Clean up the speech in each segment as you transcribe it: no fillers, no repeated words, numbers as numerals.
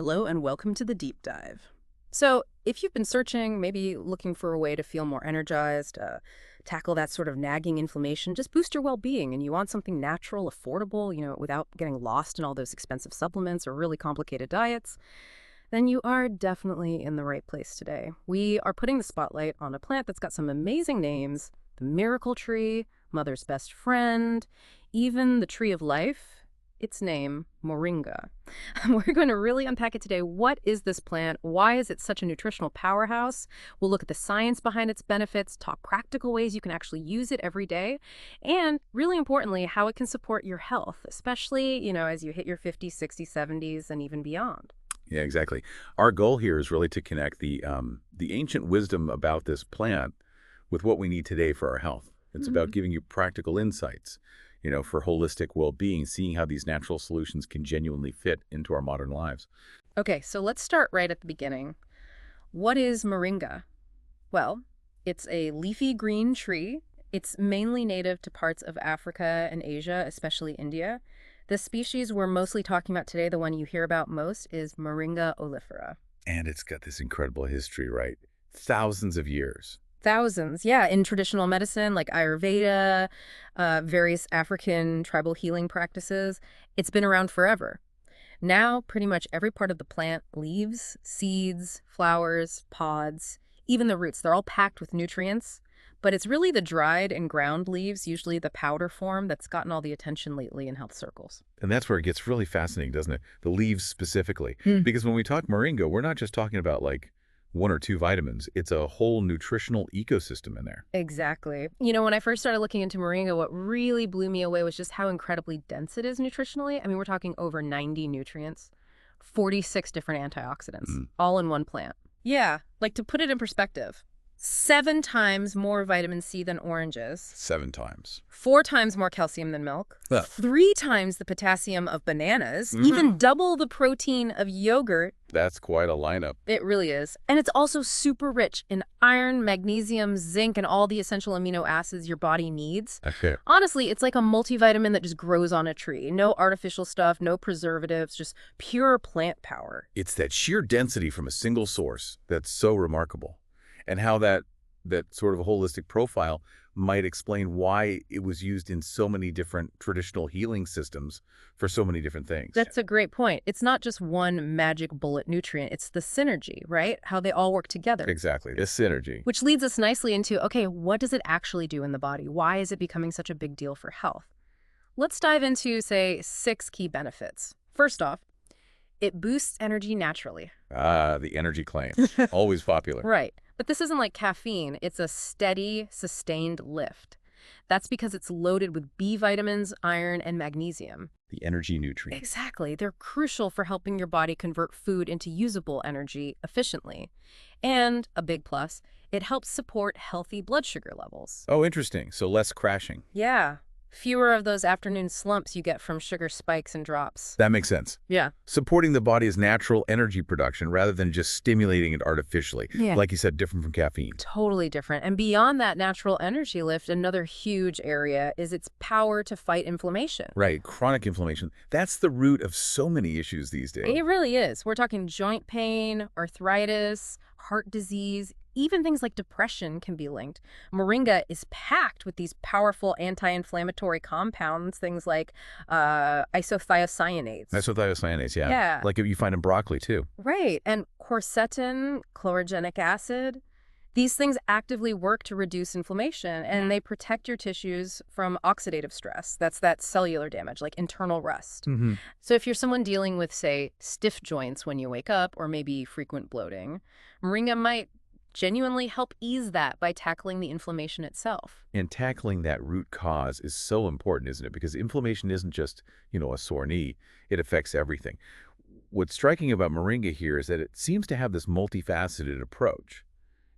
Hello and welcome to the deep dive. So, if you've been searching, maybe looking for a way to feel more energized, tackle that sort of nagging inflammation, just boost your well-being, and you want something natural, affordable, without getting lost in all those expensive supplements or really complicated diets, then you are definitely in the right place today. We are putting the spotlight on a plant that's got some amazing names: the miracle tree, mother's best friend, even the tree of life. Its name, Moringa. We're going to really unpack it today. What is this plant? Why is it such a nutritional powerhouse? We'll look at the science behind its benefits, talk practical ways you can actually use it every day, and really importantly, how it can support your health, especially, as you hit your 50s, 60s, 70s, and even beyond. Yeah, exactly. Our goal here is really to connect the ancient wisdom about this plant with what we need today for our health. It's about giving you practical insights, for holistic well-being, seeing how these natural solutions can genuinely fit into our modern lives. Okay, so let's start right at the beginning. What is Moringa? Well, it's a leafy green tree. It's mainly native to parts of Africa and Asia, especially India. The species we're mostly talking about today, the one you hear about most, is Moringa oleifera. And it's got this incredible history, right? Thousands of years. Thousands, yeah, in traditional medicine like Ayurveda, various African tribal healing practices. It's been around forever. Now, pretty much every part of the plant, leaves, seeds, flowers, pods, even the roots, they're all packed with nutrients. But it's really the dried and ground leaves, usually the powder form, that's gotten all the attention lately in health circles. And that's where it gets really fascinating, doesn't it? The leaves specifically. Because when we talk moringa, we're not just talking about like one or two vitamins. It's a whole nutritional ecosystem in there. Exactly. When I first started looking into moringa, what really blew me away was just how incredibly dense it is nutritionally. I mean, we're talking over 90 nutrients, 46 different antioxidants, all in one plant. Yeah, like to put it in perspective, 7 times more vitamin C than oranges. 7 times. 4 times more calcium than milk. Ugh. 3 times the potassium of bananas. Even double the protein of yogurt. That's quite a lineup. It really is. And it's also super rich in iron, magnesium, zinc, and all the essential amino acids your body needs. Okay. Honestly, it's like a multivitamin that just grows on a tree. No artificial stuff, no preservatives, just pure plant power. It's that sheer density from a single source that's so remarkable. And how that sort of a holistic profile might explain why it was used in so many different traditional healing systems for so many different things. That's a great point. It's not just one magic bullet nutrient. It's the synergy, right? How they all work together. Exactly, the synergy. Which leads us nicely into, okay, what does it actually do in the body? Why is it becoming such a big deal for health? Let's dive into, say, 6 key benefits. First off, it boosts energy naturally. Ah, the energy claim. Always popular. Right. But this isn't like caffeine. It's a steady, sustained lift. That's because it's loaded with B vitamins, iron, and magnesium. The energy nutrient. Exactly. They're crucial for helping your body convert food into usable energy efficiently. And, a big plus, it helps support healthy blood sugar levels. Oh, interesting. So less crashing. Yeah. Fewer of those afternoon slumps you get from sugar spikes and drops. That makes sense. Yeah. Supporting the body's natural energy production rather than just stimulating it artificially. Yeah. Like you said, different from caffeine. Totally different. And beyond that natural energy lift, another huge area is its power to fight inflammation. Right. Chronic inflammation. That's the root of so many issues these days. It really is. We're talking joint pain, arthritis, heart disease, even things like depression can be linked. Moringa is packed with these powerful anti-inflammatory compounds, things like isothiocyanates. Isothiocyanates, yeah. Yeah. Like you find in broccoli, too. Right. And quercetin, chlorogenic acid. These things actively work to reduce inflammation, and they protect your tissues from oxidative stress. That's that cellular damage, like internal rust. So if you're someone dealing with, say, stiff joints when you wake up, or maybe frequent bloating, moringa might genuinely help ease that by tackling the inflammation itself. And tackling that root cause is so important, isn't it? Because inflammation isn't just, a sore knee. It affects everything. What's striking about moringa here is that it seems to have this multifaceted approach.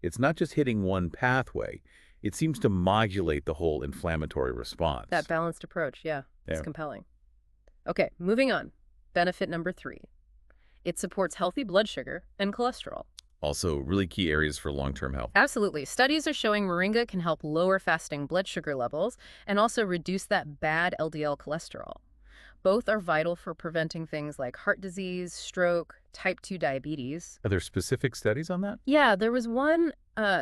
It's not just hitting one pathway. It seems to modulate the whole inflammatory response. That balanced approach, yeah. It's Yeah. compelling. Okay, moving on. Benefit number 3. It supports healthy blood sugar and cholesterol. Also, really key areas for long-term health. Absolutely. Studies are showing moringa can help lower fasting blood sugar levels and also reduce that bad LDL cholesterol. Both are vital for preventing things like heart disease, stroke, type 2 diabetes. Are there specific studies on that? Yeah, there was one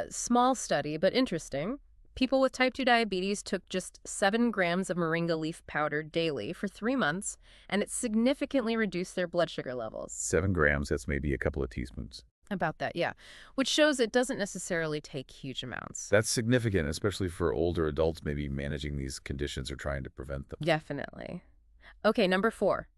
small study, but interesting. People with type 2 diabetes took just 7 grams of moringa leaf powder daily for 3 months, and it significantly reduced their blood sugar levels. 7 grams, that's maybe a couple of teaspoons. About that, yeah. Which shows it doesn't necessarily take huge amounts. That's significant, especially for older adults maybe managing these conditions or trying to prevent them. Definitely. Okay, number 4.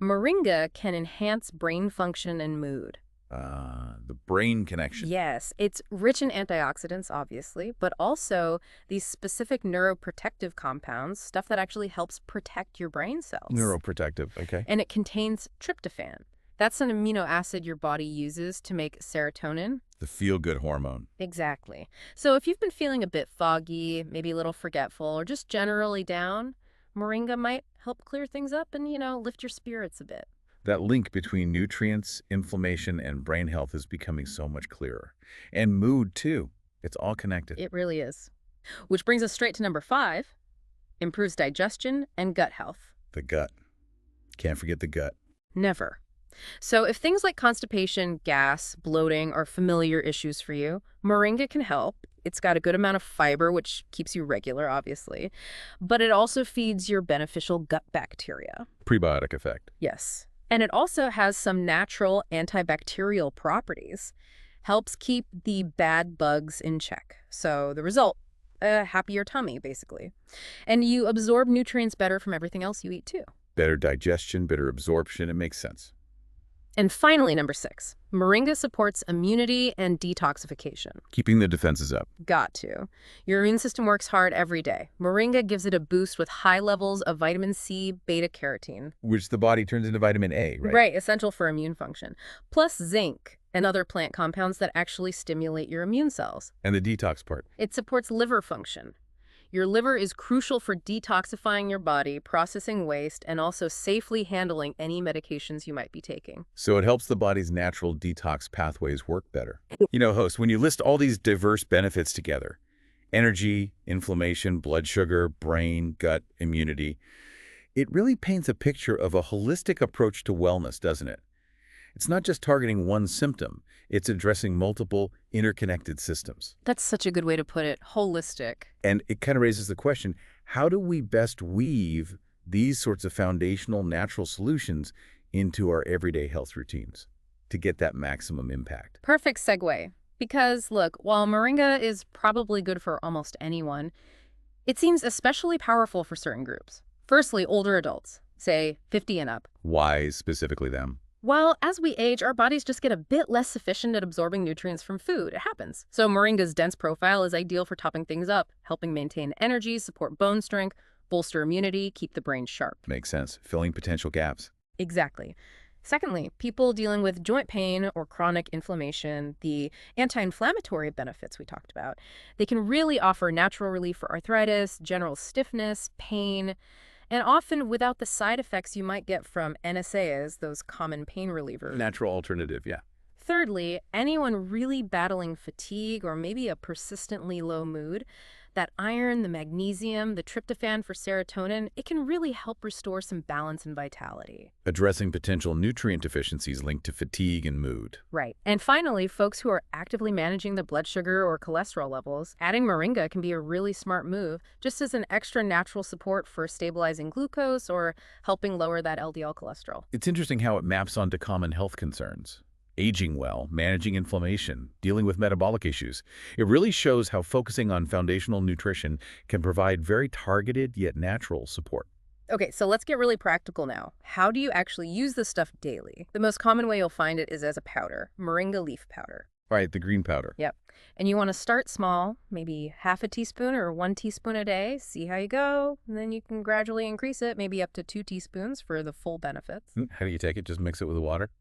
Moringa can enhance brain function and mood. The brain connection. Yes, it's rich in antioxidants, obviously, but also these specific neuroprotective compounds, stuff that actually helps protect your brain cells. Neuroprotective, okay. And it contains tryptophan. That's an amino acid your body uses to make serotonin. The feel-good hormone. Exactly. So if you've been feeling a bit foggy, maybe a little forgetful, or just generally down, moringa might help clear things up and, lift your spirits a bit. That link between nutrients, inflammation, and brain health is becoming so much clearer. And mood, too. It's all connected. It really is. Which brings us straight to number 5, improves digestion and gut health. The gut. Can't forget the gut. Never. So if things like constipation, gas, bloating are familiar issues for you, moringa can help. It's got a good amount of fiber, which keeps you regular, obviously. But it also feeds your beneficial gut bacteria. Prebiotic effect. Yes. And it also has some natural antibacterial properties. Helps keep the bad bugs in check. So the result, a happier tummy, basically. And you absorb nutrients better from everything else you eat, too. Better digestion, better absorption. It makes sense. And finally, number 6, moringa supports immunity and detoxification. Keeping the defenses up. Got to. Your immune system works hard every day. Moringa gives it a boost with high levels of vitamin C, beta-carotene. Which the body turns into vitamin A, right? Right, essential for immune function. Plus zinc and other plant compounds that actually stimulate your immune cells. And the detox part. It supports liver function. Your liver is crucial for detoxifying your body, processing waste, and also safely handling any medications you might be taking. So it helps the body's natural detox pathways work better. Host, when you list all these diverse benefits together, energy, inflammation, blood sugar, brain, gut, immunity, it really paints a picture of a holistic approach to wellness, doesn't it? It's not just targeting one symptom, it's addressing multiple interconnected systems. That's such a good way to put it, holistic. And it kind of raises the question, how do we best weave these sorts of foundational natural solutions into our everyday health routines to get that maximum impact? Perfect segue. Because, look, while moringa is probably good for almost anyone, it seems especially powerful for certain groups. Firstly, older adults, say 50 and up. Why specifically them? Well, as we age, our bodies just get a bit less efficient at absorbing nutrients from food. It happens. So moringa's dense profile is ideal for topping things up, helping maintain energy, support bone strength, bolster immunity, keep the brain sharp. Makes sense. Filling potential gaps. Exactly. Secondly, people dealing with joint pain or chronic inflammation, the anti-inflammatory benefits we talked about, they can really offer natural relief for arthritis, general stiffness, pain, and often without the side effects you might get from NSAIDs, those common pain relievers. Natural alternative, yeah. Thirdly, anyone really battling fatigue or maybe a persistently low mood, that iron, the magnesium, the tryptophan for serotonin, it can really help restore some balance and vitality. Addressing potential nutrient deficiencies linked to fatigue and mood. Right. And finally, folks who are actively managing the blood sugar or cholesterol levels, adding moringa can be a really smart move, just as an extra natural support for stabilizing glucose or helping lower that LDL cholesterol. It's interesting how it maps onto common health concerns. Aging well, managing inflammation, dealing with metabolic issues. It really shows how focusing on foundational nutrition can provide very targeted yet natural support. Okay, so let's get really practical now. How do you actually use this stuff daily? The most common way you'll find it is as a powder, moringa leaf powder. Right, the green powder. Yep. And you want to start small, maybe half a teaspoon or 1 teaspoon a day, see how you go, and then you can gradually increase it, maybe up to 2 teaspoons for the full benefits. How do you take it? Just mix it with the water?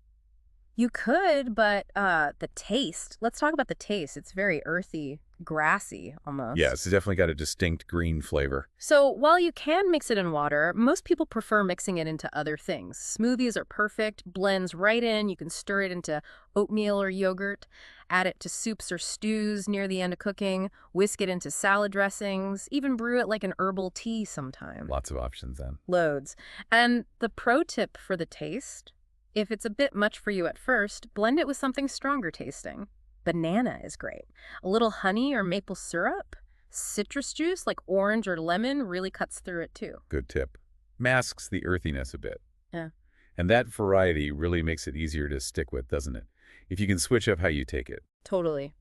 You could, but the taste. Let's talk about the taste. It's very earthy, grassy Yeah, almost. it's definitely got a distinct green flavor. So while you can mix it in water, most people prefer mixing it into other things. Smoothies are perfect, blends right in. You can stir it into oatmeal or yogurt, add it to soups or stews near the end of cooking, whisk it into salad dressings, even brew it like an herbal tea sometime. Lots of options then. Loads. And the pro tip for the taste, if it's a bit much for you at first, blend it with something stronger tasting. Banana is great. A little honey or maple syrup. Citrus juice like orange or lemon really cuts through it too. Good tip. Masks the earthiness a bit. Yeah, And that variety really makes it easier to stick with, doesn't it? If you can switch up how you take it. totally.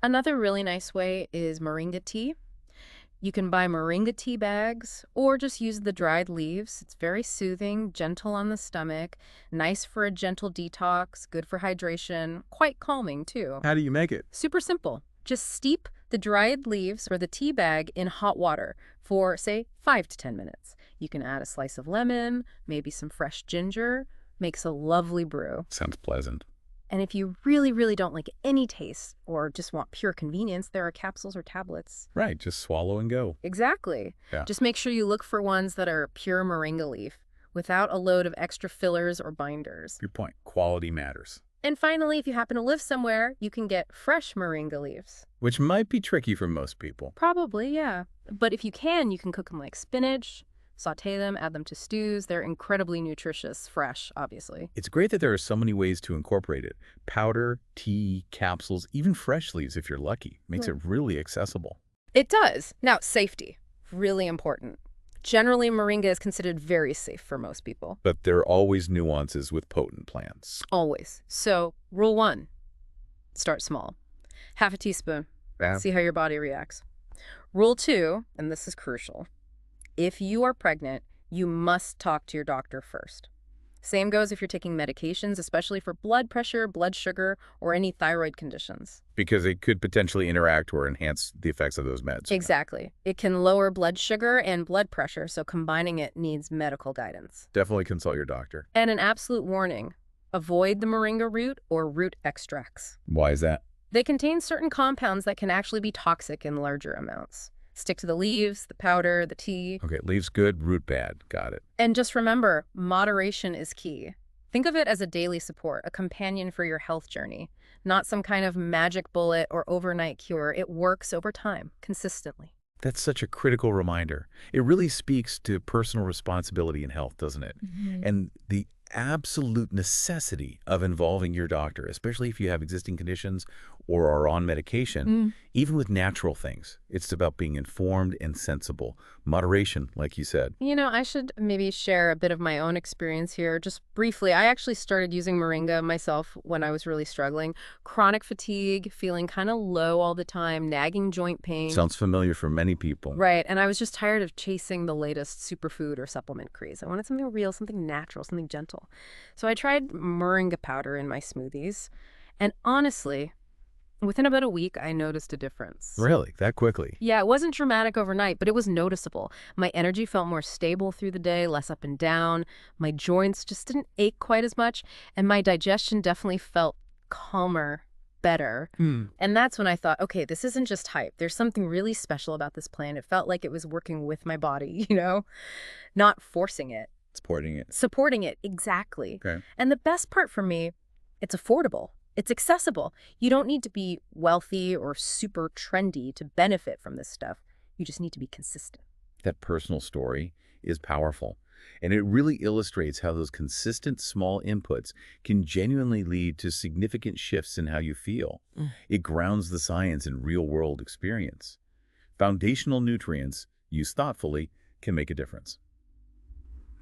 Another really nice way is moringa tea. You can buy moringa tea bags or just use the dried leaves. It's very soothing, gentle on the stomach, nice for a gentle detox, good for hydration, quite calming too. How do you make it? Super simple. Just steep the dried leaves or the tea bag in hot water for, say, 5 to 10 minutes. You can add a slice of lemon, maybe some fresh ginger. Makes a lovely brew. Sounds pleasant. And if you really, really don't like any taste or just want pure convenience, there are capsules or tablets. Right, just swallow and go. Exactly. Yeah. Just make sure you look for ones that are pure moringa leaf without a load of extra fillers or binders. Good point. Quality matters. And finally, if you happen to live somewhere, you can get fresh moringa leaves. Which might be tricky for most people. Probably, yeah. But if you can cook them like spinach, saute them, add them to stews. They're incredibly nutritious, fresh, obviously. It's great that there are so many ways to incorporate it. Powder, tea, capsules, even fresh leaves if you're lucky. Makes it really accessible. It does. Now, safety. Really important. Generally, moringa is considered very safe for most people. But there are always nuances with potent plants. Always. So, rule 1, start small. Half a teaspoon. Yeah. See how your body reacts. Rule 2, and this is crucial. If you are pregnant, you must talk to your doctor first. Same goes if you're taking medications, especially for blood pressure, blood sugar, or any thyroid conditions. Because it could potentially interact or enhance the effects of those meds. Exactly. It can lower blood sugar and blood pressure, so combining it needs medical guidance. Definitely consult your doctor. And an absolute warning, avoid the moringa root or root extracts. Why is that? They contain certain compounds that can actually be toxic in larger amounts. Stick to the leaves, the powder, the tea. Okay, leaves good, root bad. Got it. And just remember, moderation is key. Think of it as a daily support, a companion for your health journey, not some kind of magic bullet or overnight cure. It works over time, consistently. That's such a critical reminder. It really speaks to personal responsibility in health, doesn't it? And the absolute necessity of involving your doctor, especially if you have existing conditions or are on medication, even with natural things. It's about being informed and sensible. Moderation, like you said. You know, I should maybe share a bit of my own experience here, just briefly. I actually started using moringa myself when I was really struggling. Chronic fatigue, feeling kind of low all the time, nagging joint pain. Sounds familiar for many people. Right, and I was just tired of chasing the latest superfood or supplement craze. I wanted something real, something natural, something gentle. So I tried moringa powder in my smoothies, and honestly, within about a week, I noticed a difference. Really? That quickly? Yeah, it wasn't dramatic overnight, but it was noticeable. My energy felt more stable through the day, less up and down. My joints just didn't ache quite as much, and my digestion definitely felt calmer, better. And that's when I thought, okay, this isn't just hype. There's something really special about this plant. It felt like it was working with my body, not forcing it. Supporting it. Supporting it, exactly. Okay. And the best part for me, it's affordable. It's accessible. You don't need to be wealthy or super trendy to benefit from this stuff. You just need to be consistent. That personal story is powerful. And it really illustrates how those consistent small inputs can genuinely lead to significant shifts in how you feel. It grounds the science in real-world experience. Foundational nutrients, used thoughtfully, can make a difference.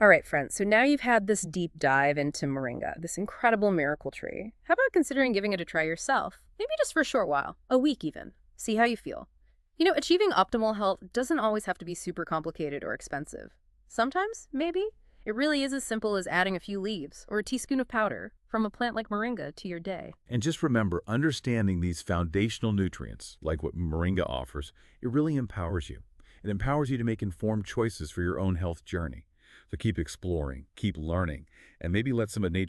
All right, friends, so now you've had this deep dive into moringa, this incredible miracle tree. How about considering giving it a try yourself? Maybe just for a short while, a week even. See how you feel. Achieving optimal health doesn't always have to be super complicated or expensive. Sometimes, maybe, it really is as simple as adding a few leaves or a teaspoon of powder from a plant like moringa to your day. And just remember, understanding these foundational nutrients, like what moringa offers, it really empowers you. It empowers you to make informed choices for your own health journey. So keep exploring, keep learning, and maybe let some of nature's